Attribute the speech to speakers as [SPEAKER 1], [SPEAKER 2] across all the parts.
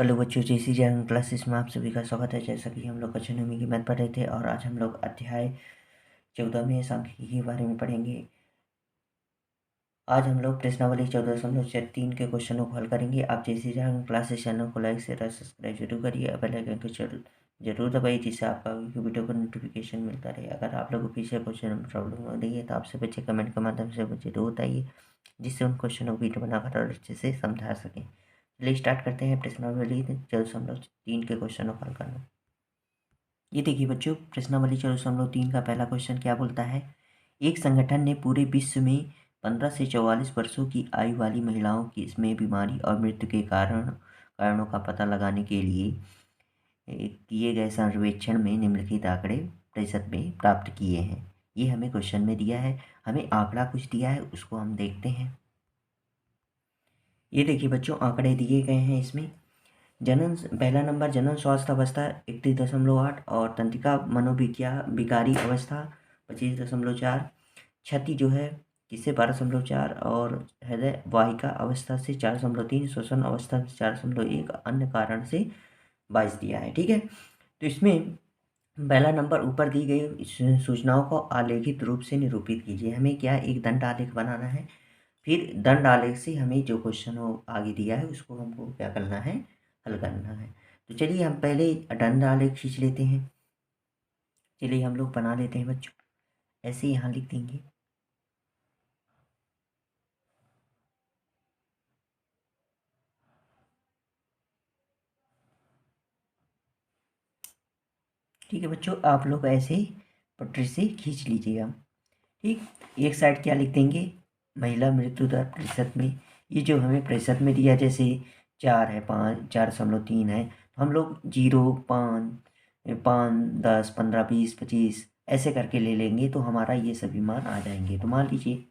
[SPEAKER 1] Hello बच्चों, जैसी Jain classes में आप सभी का स्वागत है। जैसा कि हम लोग कक्षानवमी की मैथ पढ़ रहे थे और आज हम लोग अध्याय 14 में सांख्यिकी के बारे में पढ़ेंगे। आज हम लोग प्रश्नावली 14.3 के क्वेश्चनों को हल करेंगे। आप जैसी जैन क्लासेस चैनल को लाइक शेयर और सब्सक्राइब जरूर करिए, बेल आइकन को जरूर दबाइए जिससे आपका वीडियो का नोटिफिकेशन मिलता रहे। अगर आप लोगों को पीछे क्वेश्चन में प्रॉब्लम हो रही है तो आपसे बच्चे कमेंट के माध्यम से बच्चे जरूर बताइए, जिससे उन क्वेश्चनों को वीडियो बनाकर और अच्छे से समझा सकें। चलिए स्टार्ट करते हैं प्रश्नावली 14.3 के क्वेश्चनों को हल करना। ये देखिए बच्चों, प्रश्नावली 14.3 का पहला क्वेश्चन क्या बोलता है। एक संगठन ने पूरे विश्व में 15 से 44 वर्षों की आयु वाली महिलाओं की इसमें बीमारी और मृत्यु के कारणों का पता लगाने के लिए किए गए सर्वेक्षण में निम्नलिखित आंकड़े प्रतिशत में प्राप्त किए हैं। ये हमें क्वेश्चन में दिया है, हमें आंकड़ा कुछ दिया है, उसको हम देखते हैं। ये देखिए बच्चों, आंकड़े दिए गए हैं इसमें। पहला नंबर जनन स्वास्थ्य अवस्था 31.8 और तंत्रिका मनोविकारी अवस्था 25.4। क्षति जो है किससे 12.4 और हृदय वाहिका अवस्था से 4.3, श्वसन अवस्था से 4.1, अन्य कारण से 22 दिया है। ठीक है, तो इसमें पहला नंबर ऊपर दी गई सूचनाओं को आलेखित रूप से निरूपित कीजिए। हमें क्या एक दंड आलेख बनाना है, फिर दंड आलेख से हमें जो क्वेश्चन आगे दिया है उसको हमको क्या करना है, हल करना है। तो चलिए हम पहले दंड आलेख खींच लेते हैं। चलिए हम लोग बना लेते हैं बच्चों, ऐसे यहाँ लिख देंगे। ठीक है बच्चों, आप लोग ऐसे पटरी से खींच लीजिएगा। ठीक, एक साइड क्या लिख देंगे, महिला मृत्यु दर प्रतिशत में। ये जो हमें प्रतिशत में दिया, जैसे 4 है, 5, 4.3 है, तो हम लोग 0, 5, 5, 10, 15, 20, 25 ऐसे करके ले लेंगे तो हमारा ये सभी मान आ जाएंगे। तो मान लीजिए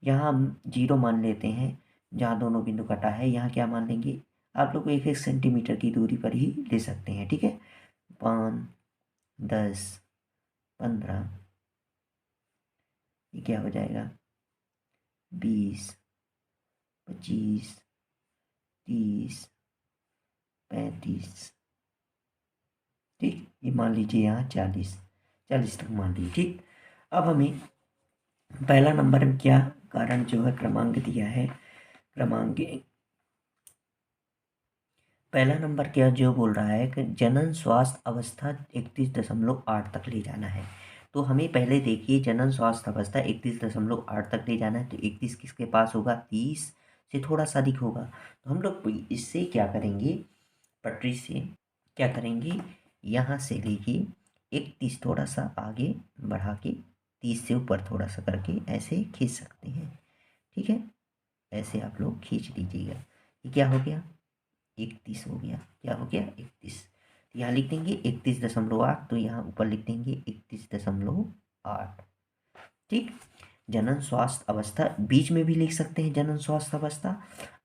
[SPEAKER 1] यहाँ हम 0 मान लेते हैं, जहाँ दोनों बिंदु कटा है। यहाँ क्या मान लेंगे, आप लोग 1-1 सेंटीमीटर की दूरी पर ही ले सकते हैं। ठीक है, 5, 10, 15, ये क्या हो जाएगा, 20, 25, 30, 35। ठीक, ये मान लीजिए यहाँ 40 तक मान लीजिए। ठीक, अब हमें पहला नंबर में क्या कारण जो है क्रमांक दिया है, क्रमांक पहला नंबर क्या जो बोल रहा है कि जनन स्वास्थ्य अवस्था 31.8 तक ले जाना है। तो हमें पहले देखिए, जनन स्वास्थ्य अवस्था 31.8 तक ले जाना है, तो 31 किसके पास होगा, 30 से थोड़ा सा अधिक होगा। तो हम लोग इससे क्या करेंगे, पटरी से क्या करेंगे, यहाँ से लेके 31 थोड़ा सा आगे बढ़ा के 30 से ऊपर थोड़ा सा करके ऐसे खींच सकते हैं। ठीक है, ऐसे आप लोग खींच लीजिएगा। ये क्या हो गया, 31 हो गया। क्या हो गया, 31। तो यहाँ लिख देंगे 31.8, तो यहाँ ऊपर लिख देंगे 31.8। ठीक, जनन स्वास्थ्य अवस्था बीच में भी लिख सकते हैं, जनन स्वास्थ्य अवस्था,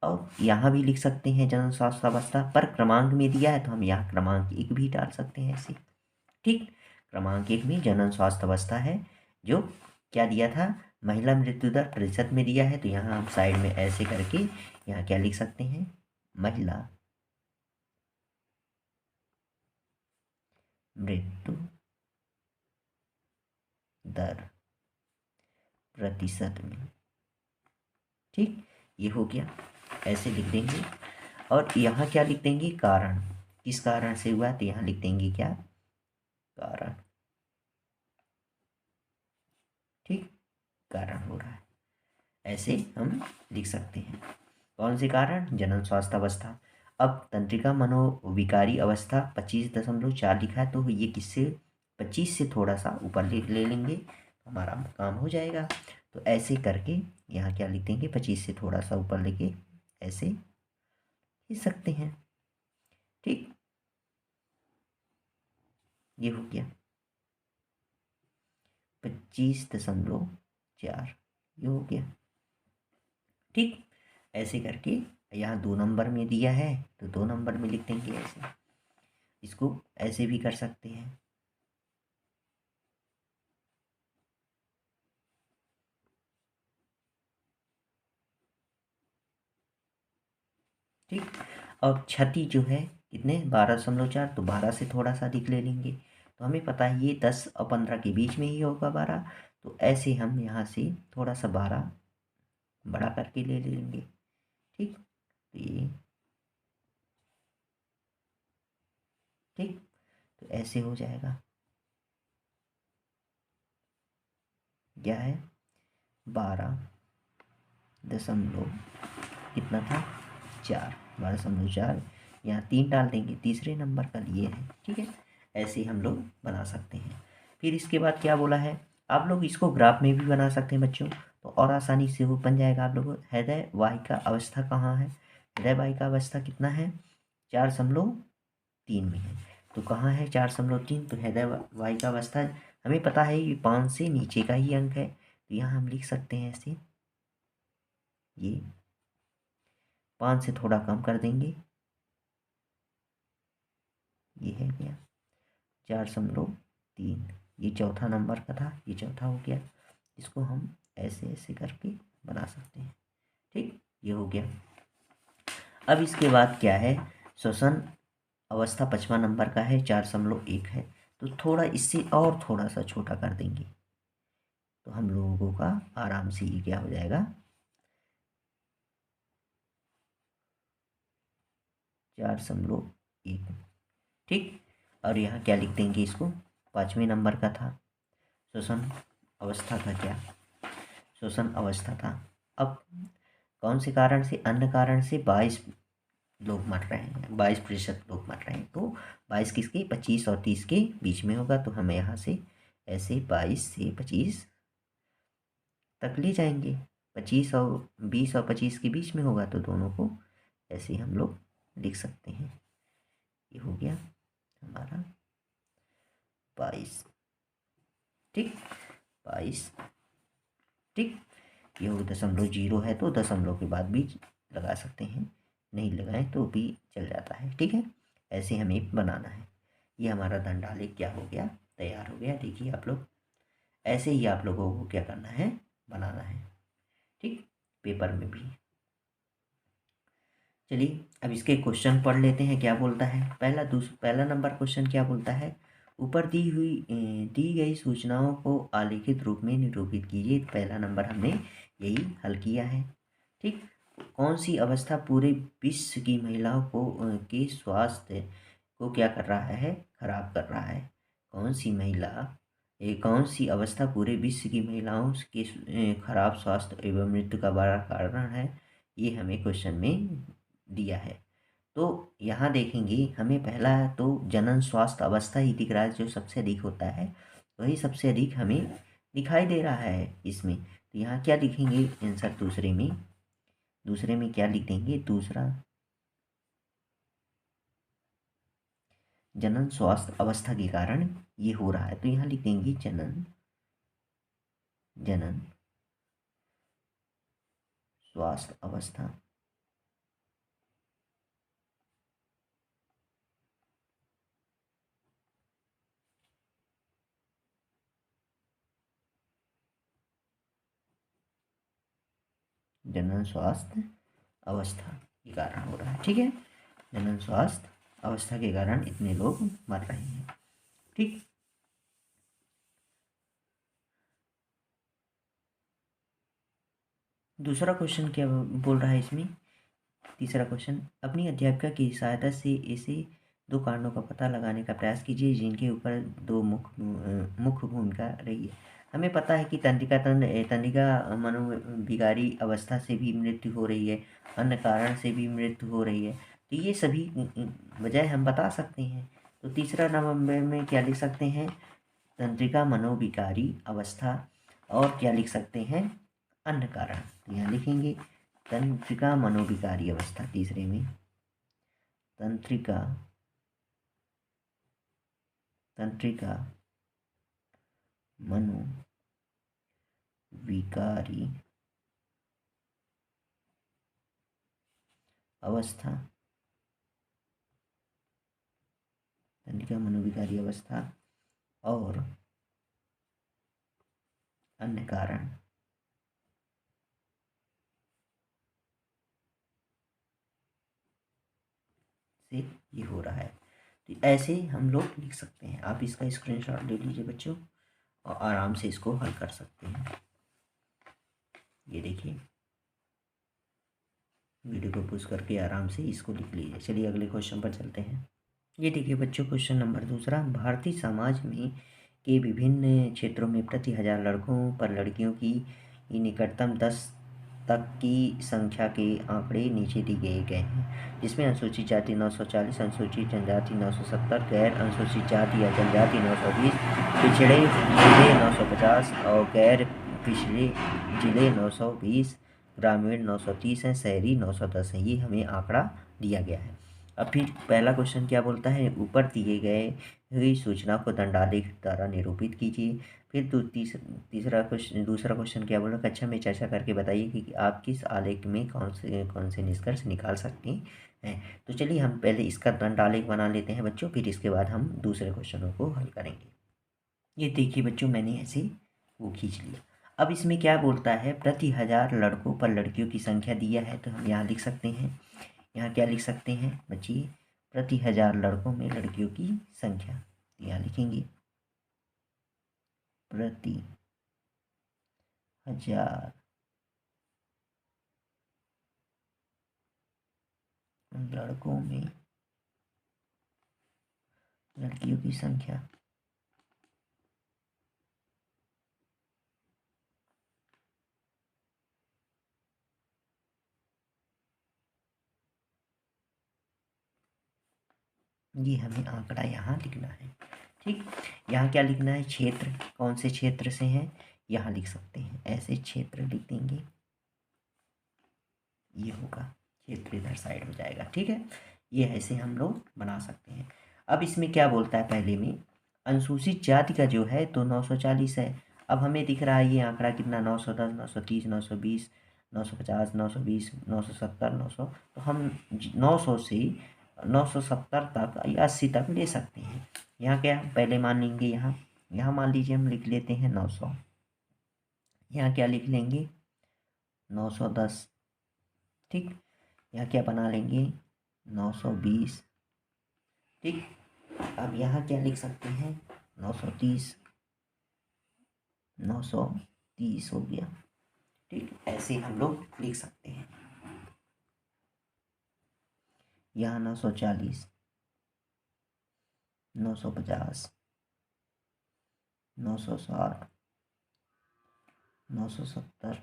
[SPEAKER 1] और यहाँ भी लिख सकते हैं जनन स्वास्थ्य अवस्था, पर क्रमांक में दिया है तो हम यहाँ क्रमांक 1 भी डाल सकते हैं ऐसे। ठीक, क्रमांक 1 में जनन स्वास्थ्य अवस्था है, जो क्या दिया था, महिला मृत्यु दर प्रतिशत में दिया है। तो यहाँ हम साइड में ऐसे करके यहाँ क्या लिख सकते हैं, महिला मृत्यु दर प्रतिशत में। ठीक, ये हो गया, ऐसे लिख देंगे। और यहाँ क्या लिख देंगे, कारण, किस कारण से हुआ, तो यहाँ लिख देंगे क्या, कारण। ठीक, कारण हो रहा है, ऐसे हम लिख सकते हैं। कौन से कारण, जनन स्वास्थ्य अवस्था। अब तंत्रिका मनोविकारी अवस्था 25.4 लिखा है, तो ये किससे 25 से थोड़ा सा ऊपर ले लेंगे, हमारा काम हो जाएगा। तो ऐसे करके यहाँ क्या लिख देंगे, 25 से थोड़ा सा ऊपर लेके ऐसे लिख सकते हैं। ठीक, ये हो गया 25.4, ये हो गया। ठीक, ऐसे करके यहाँ 2 नंबर में दिया है तो 2 नंबर में लिख देंगे ऐसे। इसको ऐसे भी कर सकते हैं। ठीक, अब क्षति जो है कितने 12.4, तो 12 से थोड़ा सा अधिक ले लेंगे। तो हमें पता है ये 10 और 15 के बीच में ही होगा 12, तो ऐसे हम यहाँ से थोड़ा सा 12 बड़ा करके ले लेंगे। ठीक, तो ये ठीक, तो ऐसे हो जाएगा। क्या है 12 दशमलव कितना था 4, 12.4, यहाँ 3 डाल देंगे, तीसरे नंबर का लिए है। ठीक है, ऐसे ही हम लोग बना सकते हैं। फिर इसके बाद क्या बोला है, आप लोग इसको ग्राफ में भी बना सकते हैं बच्चों, तो और आसानी से वो बन जाएगा। आप लोग हृदय वाहिका अवस्था कहाँ है, हृदय वाहिका अवस्था कितना है 4.3 में है। तो कहाँ है 4.3, तो हृदय वाहिका अवस्था हमें पता है ये 5 से नीचे का ही अंक है, तो यहाँ हम लिख सकते हैं ऐसे, ये 5 से थोड़ा कम कर देंगे, ये है क्या 4.3, ये चौथा नंबर का था, ये चौथा हो गया। इसको हम ऐसे ऐसे करके बना सकते हैं। ठीक, ये हो गया। अब इसके बाद क्या है, श्वसन अवस्था 5वां नंबर का है, 4.1 है, तो थोड़ा इससे और थोड़ा सा छोटा कर देंगे, तो हम लोगों का आराम से ये क्या हो जाएगा 4.1। ठीक, और यहाँ क्या लिख देंगे, इसको 5वें नंबर का था, श्वसन अवस्था था, क्या श्वसन अवस्था था। अब कौन से कारण से, अन्य कारण से 22 लोग मर रहे हैं, 22% लोग मर रहे हैं, तो 22 किसके 25 और 30 के बीच में होगा, तो हमें यहाँ से ऐसे 22 से 25 तक ले जाएंगे। 25 और 20 और 25 के बीच में होगा, तो दोनों को ऐसे हम लोग लिख सकते हैं। ये हो गया हमारा 22। ठीक, 22। ठीक, ये हो 0.0 है, तो दशमलव के बाद भी लगा सकते हैं, नहीं लगाएं तो भी चल जाता है। ठीक है, ऐसे हमें बनाना है। ये हमारा दंडालेख क्या हो गया, तैयार हो गया। देखिए आप लोग, ऐसे ही आप लोगों को क्या करना है, बनाना है। ठीक, पेपर में भी। चलिए अब इसके क्वेश्चन पढ़ लेते हैं, क्या बोलता है। पहला नंबर क्वेश्चन क्या बोलता है, ऊपर दी गई सूचनाओं को आलेखित रूप में निरूपित कीजिए। पहला नंबर हमने यही हल किया है। ठीक, कौन सी अवस्था पूरे विश्व की महिलाओं को के स्वास्थ्य को क्या कर रहा है, खराब कर रहा है। कौन सी अवस्था पूरे विश्व की महिलाओं के खराब स्वास्थ्य एवं मृत्यु का बड़ा कारण है, ये हमें क्वेश्चन में दिया है। तो यहाँ देखेंगे हमें पहला तो जनन स्वास्थ्य अवस्था ही दिख रहा है, जो सबसे अधिक होता है, वही सबसे अधिक हमें दिखाई दे रहा है इसमें। तो यहाँ क्या लिखेंगे आंसर, दूसरे में क्या लिख देंगे, दूसरा जनन स्वास्थ्य अवस्था के कारण ये हो रहा है, तो यहाँ लिख देंगे जनन स्वास्थ्य अवस्था। जनन स्वास्थ्य अवस्था के कारण हो रहा है। ठीक है, जनन स्वास्थ्य अवस्था के कारण इतने लोग मर रहे हैं। ठीक, दूसरा क्वेश्चन क्या बोल रहा है इसमें, तीसरा क्वेश्चन, अपनी अध्यापिका की सहायता से ऐसे दो कारणों का पता लगाने का प्रयास कीजिए जिनके ऊपर दो मुख्य भूमिका रही है। हमें पता है कि तंत्रिका मनोविकारी अवस्था से भी मृत्यु हो रही है, अन्य कारण से भी मृत्यु हो रही है, तो ये सभी वजह हम बता सकते हैं। तो तीसरा नंबर में क्या लिख सकते हैं, तंत्रिका मनोविकारी अवस्था, और क्या लिख सकते हैं, अन्य कारण। तो यहाँ लिखेंगे तंत्रिका मनोविकारी अवस्था, तीसरे में तंत्रिका मनोविकारी अवस्था, तंत्रिका मनोविकारी अवस्था और अन्य कारण से ये हो रहा है। तो ऐसे हम लोग लिख सकते हैं। आप इसका स्क्रीनशॉट ले लीजिए बच्चों और आराम से इसको हल कर सकते हैं। ये देखिए, वीडियो को पुश करके आराम से इसको लिख लीजिए। चलिए अगले क्वेश्चन पर चलते हैं। ये देखिए बच्चों, क्वेश्चन नंबर दूसरा, भारतीय समाज में के विभिन्न क्षेत्रों में प्रति 1000 लड़कों पर लड़कियों की निकटतम 10 तक की संख्या के आंकड़े नीचे दिए गए हैं, जिसमें अनुसूचित जाति 940, अनुसूचित जनजाति 970, गैर अनुसूचित जाति या जनजाति 920, पिछड़े जिले 950 और गैर पिछड़े जिले 920, ग्रामीण 930 हैं, शहरी 910 हैं। ये हमें आंकड़ा दिया गया है। अब फिर पहला क्वेश्चन क्या बोलता है, ऊपर दिए गए हुई सूचना को दंडालेख द्वारा निरूपित कीजिए। फिर दूसरा क्वेश्चन क्या बोला, कक्षा में चर्चा करके बताइए कि आप किस आलेख में कौन से निष्कर्ष निकाल सकते हैं। तो चलिए हम पहले इसका दंडालेख बना लेते हैं बच्चों, फिर इसके बाद हम दूसरे क्वेश्चनों को हल करेंगे। ये देखिए बच्चों, मैंने ऐसे वो खींच लिया। अब इसमें क्या बोलता है, प्रति 1000 लड़कों पर लड़कियों की संख्या दिया है, तो हम यहाँ लिख सकते हैं। यहाँ क्या लिख सकते हैं बच्चिए, प्रति 1000 लड़कों में लड़कियों की संख्या। यहाँ लिखेंगे प्रति 1000 लड़कों में लड़कियों की संख्या। ये हमें आंकड़ा यहाँ लिखना है। ठीक, यहाँ क्या लिखना है, क्षेत्र, कौन से क्षेत्र से हैं, यहाँ लिख सकते हैं। ऐसे क्षेत्र लिख देंगे, ये होगा क्षेत्र, इधर साइड हो जाएगा। ठीक है, ये ऐसे हम लोग बना सकते हैं। अब इसमें क्या बोलता है, पहले में अनुसूचित जाति का जो है तो 940 है। अब हमें दिख रहा है ये आंकड़ा कितना, 910, 930, 920, 950, 920, 970, 900। तो हम 900 से 970 तक या 80 तक ले सकते हैं। यहाँ क्या पहले मान लेंगे, यहाँ मान लीजिए हम लिख लेते हैं 900। यहाँ क्या लिख लेंगे, 910। ठीक, यहाँ क्या बना लेंगे, 920। ठीक, अब यहाँ क्या लिख सकते हैं, 930, 930 हो गया। ठीक, ऐसे हम लोग लिख सकते हैं। यहाँ 940, 950, 960, 970,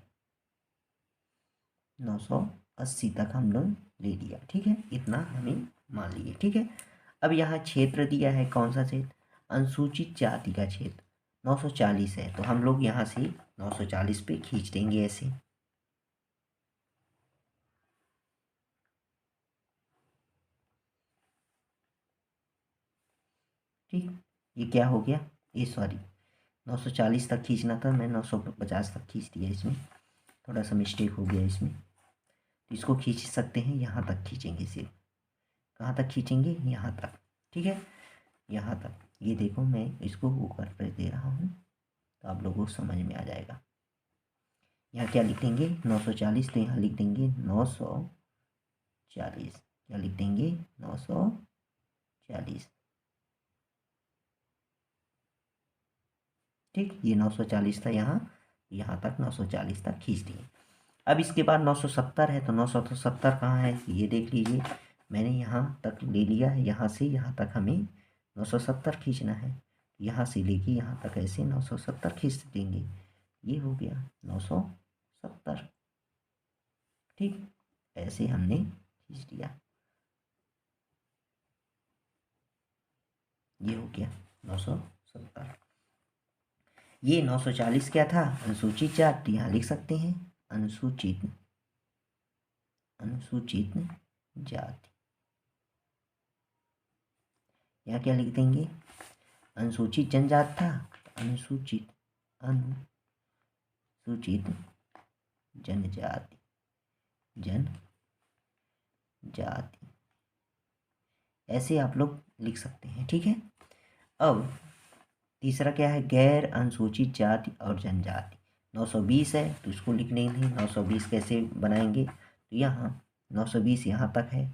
[SPEAKER 1] 980 तक हम लोग ले लिया। ठीक है, इतना हमें मान लिए। ठीक है, अब यहाँ क्षेत्र दिया है, कौन सा क्षेत्र, अनुसूचित जाति का क्षेत्र 940 है, तो हम लोग यहाँ से 940 पे खींच देंगे ऐसे। ठीक, ये क्या हो गया, ये सॉरी 940 तक खींचना था, मैं 950 तक खींच दिया। इसमें थोड़ा सा मिस्टेक हो गया इसमें। तो इसको खींच सकते हैं, यहाँ तक खींचेंगे सिर्फ। कहाँ तक खींचेंगे, यहाँ तक। ठीक है, यहाँ तक। ये देखो, मैं इसको वो कर दे रहा हूँ तो आप लोगों को समझ में आ जाएगा। यहाँ क्या लिख देंगे, 940, तो यहाँ लिख देंगे 940। क्या लिख देंगे, 940। ठीक, ये 940 था, यहाँ तक 940 तक खींच दिए। अब इसके बाद 970 है, तो 970 कहाँ है, ये देख लीजिए। मैंने यहाँ तक ले लिया है, यहाँ से यहाँ तक हमें 970 खींचना है। यहाँ से लेके यहाँ तक ऐसे 970 खींच देंगे। ये हो गया 970। ठीक, ऐसे हमने खींच दिया। ये हो गया 970। ये 940 क्या था, अनुसूचित जाति, यहाँ लिख सकते हैं अनुसूचित जाति। यहाँ क्या लिख देंगे, अनुसूचित जनजाति था, अनुसूचित जनजाति, ऐसे आप लोग लिख सकते हैं। ठीक है, अब तीसरा क्या है, गैर अनुसूचित जाति और जनजाति। 920 है, तो इसको लिखने नहीं, 920 कैसे बनाएंगे, तो यहाँ 920 यहाँ तक है,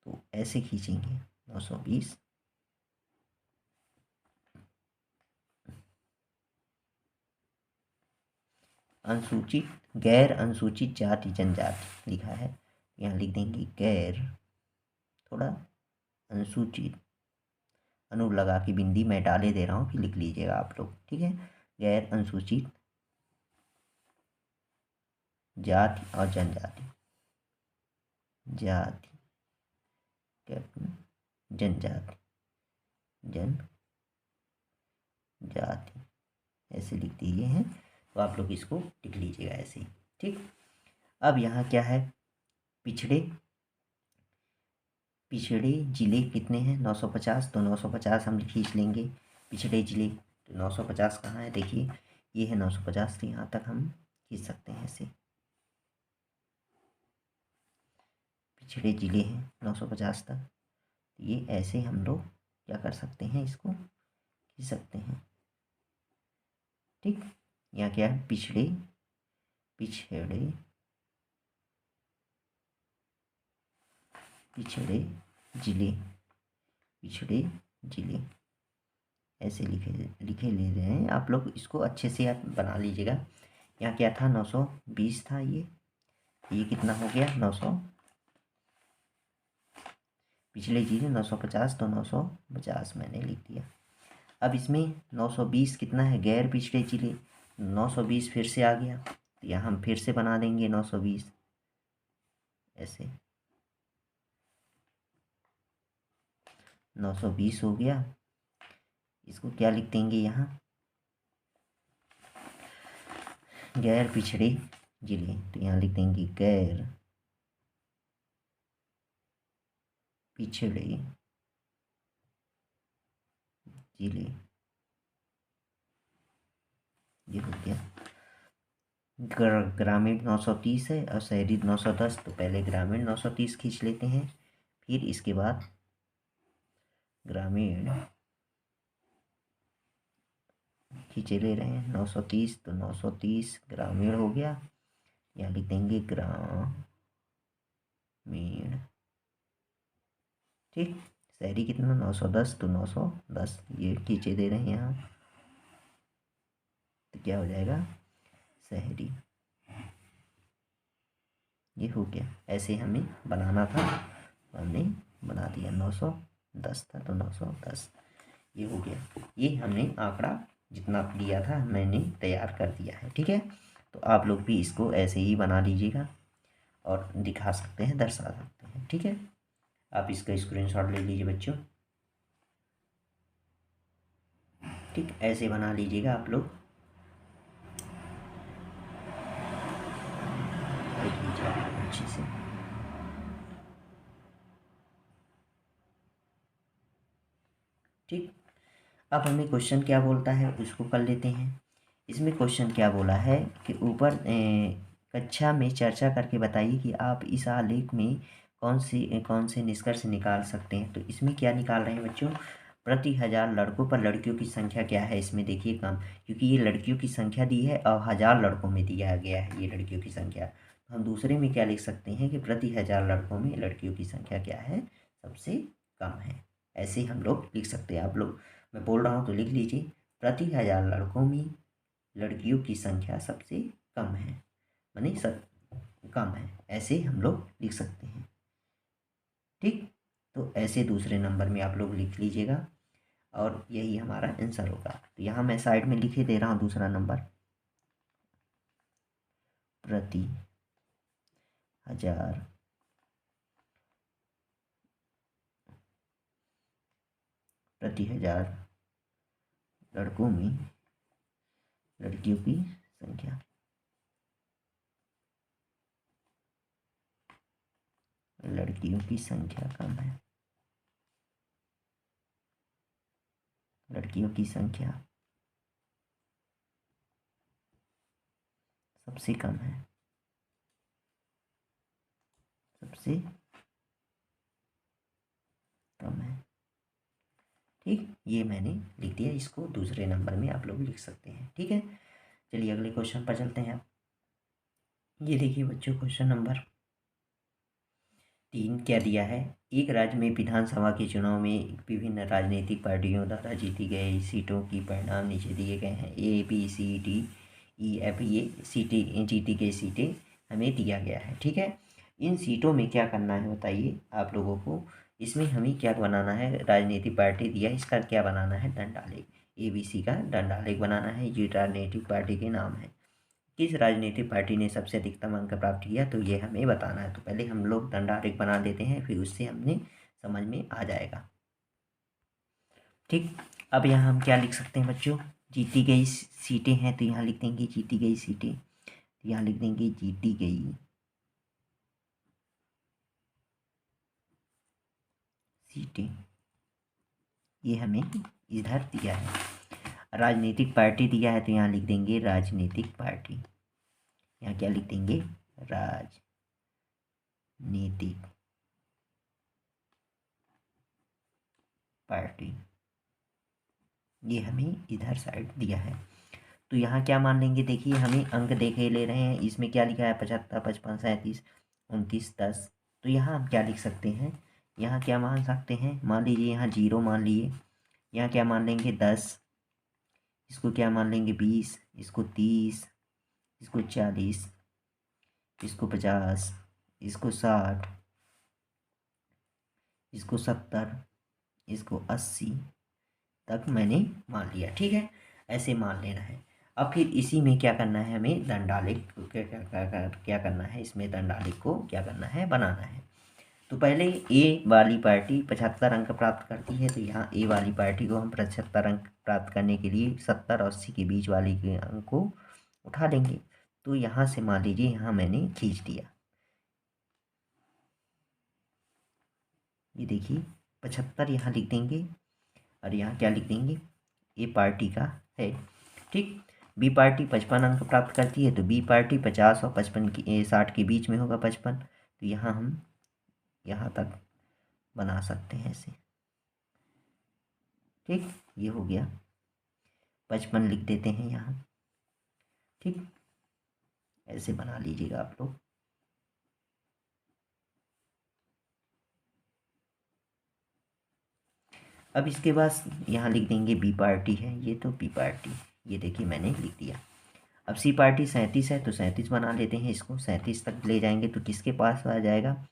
[SPEAKER 1] तो ऐसे खींचेंगे 920 अनुसूचित गैर अनुसूचित जाति जनजाति लिखा है, यहाँ लिख देंगे गैर, थोड़ा अनुसूचित, अनु लगा के बिंदी मैं डाले दे रहा हूँ कि लिख लीजिएगा आप लोग, ठीक है। गैर अनुसूचित जाति और जनजाति, जाति कैपिटल जनजाति, जनजाति ऐसे लिख दिए हैं, तो आप लोग इसको लिख लीजिएगा ऐसे ही, ठीक। अब यहाँ क्या है, पिछड़े जिले कितने हैं 950, तो 950 हम खींच लेंगे पिछड़े जिले। तो 950 कहाँ है, देखिए ये है 950, तो यहाँ तक हम खींच सकते हैं ऐसे, पिछड़े जिले हैं 950 तक, ये ऐसे हम लोग क्या कर सकते हैं, इसको खींच सकते हैं, ठीक। यहाँ क्या है, पिछड़े जिले ऐसे लिखे ले रहे हैं आप लोग, इसको अच्छे से आप बना लीजिएगा। यहाँ क्या था 920 था, ये कितना हो गया 900, पिछले जिले 950, तो 950 मैंने लिख दिया। अब इसमें 920 कितना है, गैर पिछड़े जिले, 920 फिर से आ गया, तो यहाँ हम फिर से बना देंगे 920 ऐसे, 920 हो गया। इसको क्या लिख देंगे यहाँ, गैर पिछड़े जिले, तो यहाँ लिख देंगे गैर पिछड़े जिले, ये हो गया। ग्रामीण 930 है और शहरी 910, तो पहले ग्रामीण 930 खींच लेते हैं, फिर इसके बाद ग्रामीण खींचे ले रहे हैं 930, तो 930 ग्रामीण हो गया, यहाँ लिख देंगे ग्रामीण, ठीक। शहरी कितना 910, तो 910 ये खींचे दे रहे हैं यहाँ, तो क्या हो जाएगा शहरी, ये हो गया। ऐसे हमें बनाना था, हमने बना दिया, 910 था तो 910 ये हो गया। ये हमने आंकड़ा जितना लिया था मैंने तैयार कर दिया है, ठीक है। तो आप लोग भी इसको ऐसे ही बना लीजिएगा और दिखा सकते हैं, दर्शा सकते हैं, ठीक है। आप इसका स्क्रीनशॉट ले लीजिए बच्चों, ठीक, ऐसे बना लीजिएगा आप लोग, देख लीजिए आप लोग अच्छे से, ठीक। अब हमें क्वेश्चन क्या बोलता है उसको कर लेते हैं। इसमें क्वेश्चन क्या बोला है कि ऊपर कक्षा में चर्चा करके बताइए कि आप इस आलेख में कौन से निष्कर्ष निकाल सकते हैं। तो इसमें क्या निकाल रहे हैं बच्चों, प्रति 1000 लड़कों पर लड़कियों की संख्या क्या है, इसमें देखिए कम, क्योंकि ये लड़कियों की संख्या दी है और 1000 लड़कों में दिया गया है ये लड़कियों की संख्या। तो हम दूसरे में क्या लिख सकते हैं कि प्रति 1000 लड़कों में लड़कियों की संख्या क्या है, सबसे कम है, ऐसे हम लोग लिख सकते हैं। आप लोग, मैं बोल रहा हूँ तो लिख लीजिए, प्रति 1000 लड़कों में लड़कियों की संख्या सबसे कम है, माने सब कम है, ऐसे हम लोग लिख सकते हैं, ठीक। तो ऐसे दूसरे नंबर में आप लोग लिख लीजिएगा और यही हमारा आंसर होगा। तो यहाँ मैं साइड में लिखे दे रहा हूँ दूसरा नंबर, प्रति 1000 लड़कों में लड़कियों की संख्या, लड़कियों की संख्या कम है, लड़कियों की संख्या सबसे कम है, सबसे कम है, ठीक। ये मैंने लिख दिया, इसको दूसरे नंबर में आप लोग लिख सकते हैं, ठीक है। चलिए अगले क्वेश्चन पर चलते हैं। आप ये देखिए बच्चों, क्वेश्चन नंबर 3 क्या दिया है, एक राज्य में विधानसभा के चुनाव में विभिन्न राजनीतिक पार्टियों द्वारा जीती गई सीटों की परिणाम नीचे दिए गए हैं। ABCDEF ये सीटें जीती गई सीटें हमें दिया गया है। ठीक है, इन सीटों में क्या करना है बताइए आप लोगों को। इसमें हमें क्या बनाना है, राजनीतिक पार्टी दिया, इसका क्या बनाना है, दंडालेख। ABC का दंडालेख बनाना है। ये राजनीतिक पार्टी के नाम है। किस राजनीतिक पार्टी ने सबसे अधिकतम अंक प्राप्त किया, तो ये हमें बताना है। तो पहले हम लोग दंडालेख बना देते हैं, फिर उससे हमने समझ में आ जाएगा। ठीक, अब यहाँ हम क्या लिख सकते हैं बच्चों, जीती गई सीटें हैं तो यहाँ लिख देंगे जीती गई सीटें, तो यहाँ लिख देंगे जीती गई सीटें। ये हमें इधर दिया है। राजनीतिक पार्टी दिया है तो यहाँ लिख देंगे राजनीतिक पार्टी। यहाँ क्या लिख देंगे, राजनीतिक पार्टी। ये हमें इधर साइड दिया है। तो यहाँ क्या मान लेंगे, देखिए हमें अंक देखे ले रहे हैं, इसमें क्या लिखा है 75, 55, 37, 29, 10। तो यहाँ हम क्या लिख सकते हैं, यहाँ क्या मान सकते हैं, मान लीजिए यहाँ 0 मान लिए, यहाँ क्या मान लेंगे 10, इसको क्या मान लेंगे 20, इसको 30, इसको 40, इसको 50, इसको 60, इसको 70, इसको 80 तक मैंने मान लिया। ठीक है, ऐसे मान लेना है। अब फिर इसी में क्या करना है, हमें दंडालेख क्या करना है, इसमें दंडालेख को क्या करना है, बनाना है। तो पहले ए वाली पार्टी 75 अंक प्राप्त करती है, तो यहाँ ए वाली पार्टी को हम 75 अंक प्राप्त करने के लिए 70 और 80 के बीच वाली के अंक को उठा देंगे। तो यहाँ से मान लीजिए यहाँ मैंने खींच दिया, ये देखिए 75 यहाँ लिख देंगे और यहाँ क्या लिख देंगे, ए पार्टी का है। ठीक, बी पार्टी 55 अंक प्राप्त करती है, तो बी पार्टी 50 और 55 की 60 के बीच में होगा 55, तो यहाँ हम यहाँ तक बना सकते हैं ऐसे। ठीक, ये हो गया, 55 लिख देते हैं यहाँ। ठीक, ऐसे बना लीजिएगा आप लोग। अब इसके बाद यहाँ लिख देंगे बी पार्टी है, ये तो बी पार्टी, ये देखिए मैंने लिख दिया। अब सी पार्टी 37 है, तो 37 बना लेते हैं, इसको 37 तक ले जाएंगे तो किसके पास आ जाएगा,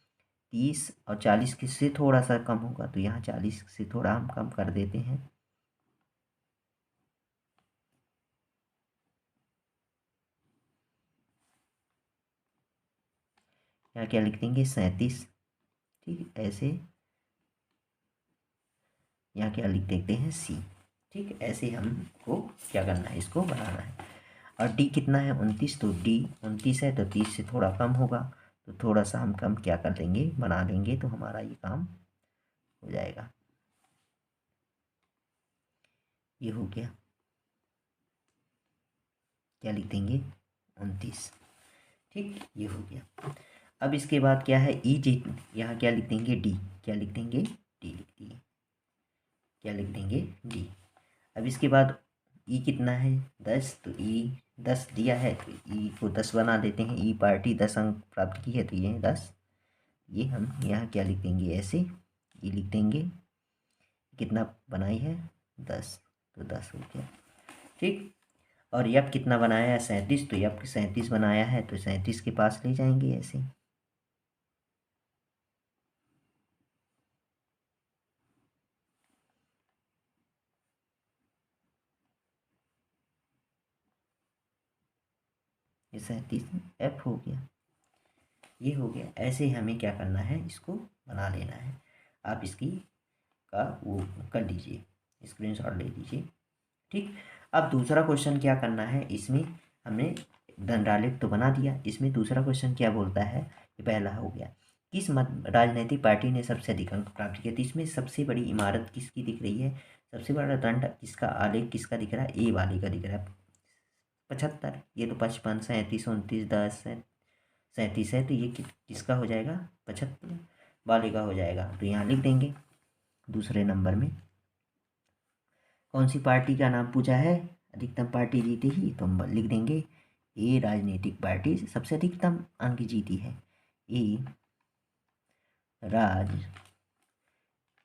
[SPEAKER 1] 30 और 40 किससे थोड़ा सा कम होगा, तो यहाँ 40 से थोड़ा हम कम कर देते हैं। यहाँ क्या लिख देंगे 37। ठीक, ऐसे यहाँ क्या लिख देते हैं सी। ठीक, ऐसे हमको क्या करना है, इसको बनाना है। और डी कितना है 29, तो डी 29 है, तो 30 से थोड़ा कम होगा, तो थोड़ा सा हम कम क्या कर लेंगे, बना लेंगे, तो हमारा ये काम हो जाएगा। ये हो गया, क्या लिख देंगे 29। ठीक, ये हो गया। अब इसके बाद क्या है, ई जी, यहाँ क्या लिख देंगे डी, क्या लिख देंगे डी लिख दिए, क्या लिख देंगे डी। अब इसके बाद ई कितना है 10, तो ई 10 दिया है, तो ई को 10 बना देते हैं। ई पार्टी 10 अंक प्राप्त की है, तो ये 10, ये हम यहाँ क्या लिख देंगे ऐसे, ये लिख देंगे, कितना बनाई है 10, तो 10 हो गया। ठीक, और यप कितना बनाया है 37, तो यप 37 बनाया है, तो 37 के पास ले जाएंगे ऐसे। ये 37 एफ हो गया, ये हो गया। ऐसे ही हमें क्या करना है, इसको बना लेना है। आप इसकी का वो कर लीजिए, स्क्रीनशॉट ले लीजिए। ठीक, अब दूसरा क्वेश्चन क्या करना है, इसमें हमने दंडालेख तो बना दिया, इसमें दूसरा क्वेश्चन क्या बोलता है, ये पहला हो गया, किस राजनीतिक पार्टी ने सबसे अधिक अंक प्राप्त किया। तो इसमें सबसे बड़ी इमारत किसकी दिख रही है, सबसे बड़ा दंड किसका, आलेख किसका दिख रहा है, ए वाले का दिख रहा है 75, ये तो 55, 37, 29, 10 है, 37 है, तो ये किसका हो जाएगा 75 वाले का हो जाएगा। तो यहाँ लिख देंगे दूसरे नंबर में कौन सी पार्टी का नाम पूछा है, अधिकतम पार्टी जीती ही, तो हम लिख देंगे ए राजनीतिक पार्टी सबसे अधिकतम अंक जीती है, ए राज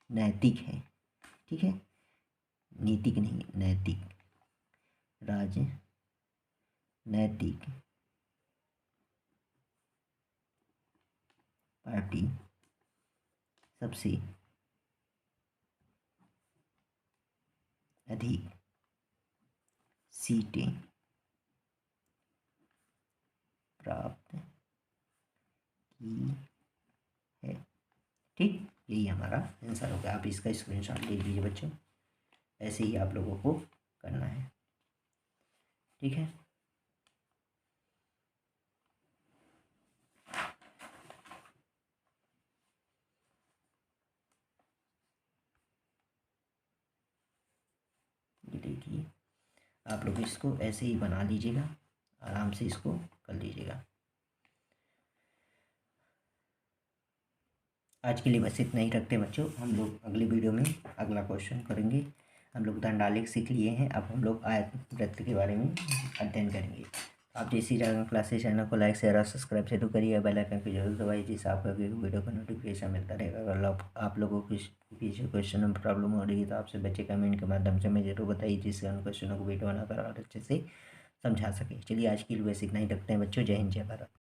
[SPEAKER 1] नैतिक है, ठीक है, नीतिक नहीं, नैतिक। राज नैतिक पार्टी सबसे अधिक सीटें प्राप्त की है, ठीक। यही हमारा आंसर होगा। आप इसका स्क्रीनशॉट ले लीजिए बच्चों, ऐसे ही आप लोगों को करना है, ठीक है। ये देखिए, आप लोग इसको ऐसे ही बना लीजिएगा, आराम से इसको कर लीजिएगा। आज के लिए बस इतना ही रखते हैं बच्चों। हम लोग अगली वीडियो में अगला क्वेश्चन करेंगे। हम लोग दंडालेख सीख लिए हैं, अब हम लोग आयत वृत्त के बारे में अध्ययन करेंगे। आप जैसी ड्रैगन क्लासेस चैनल को लाइक शेयर और सब्सक्राइब जरूर करिए, बेल आइकन को जरूर दबाइए, जिससे आपको वीडियो का नोटिफिकेशन मिलता रहेगा। अगर आप लोगों को किसी क्वेश्चन में प्रॉब्लम हो रही है तो आपसे बच्चे कमेंट के माध्यम से हमें जरूर बताइए, जिससे उन क्वेश्चनों को वीडियो बनाकर और अच्छे से समझा सके। चलिए आज के लिए बस इतना ही रखते हैं बच्चों। जय हिंद, जय भारत।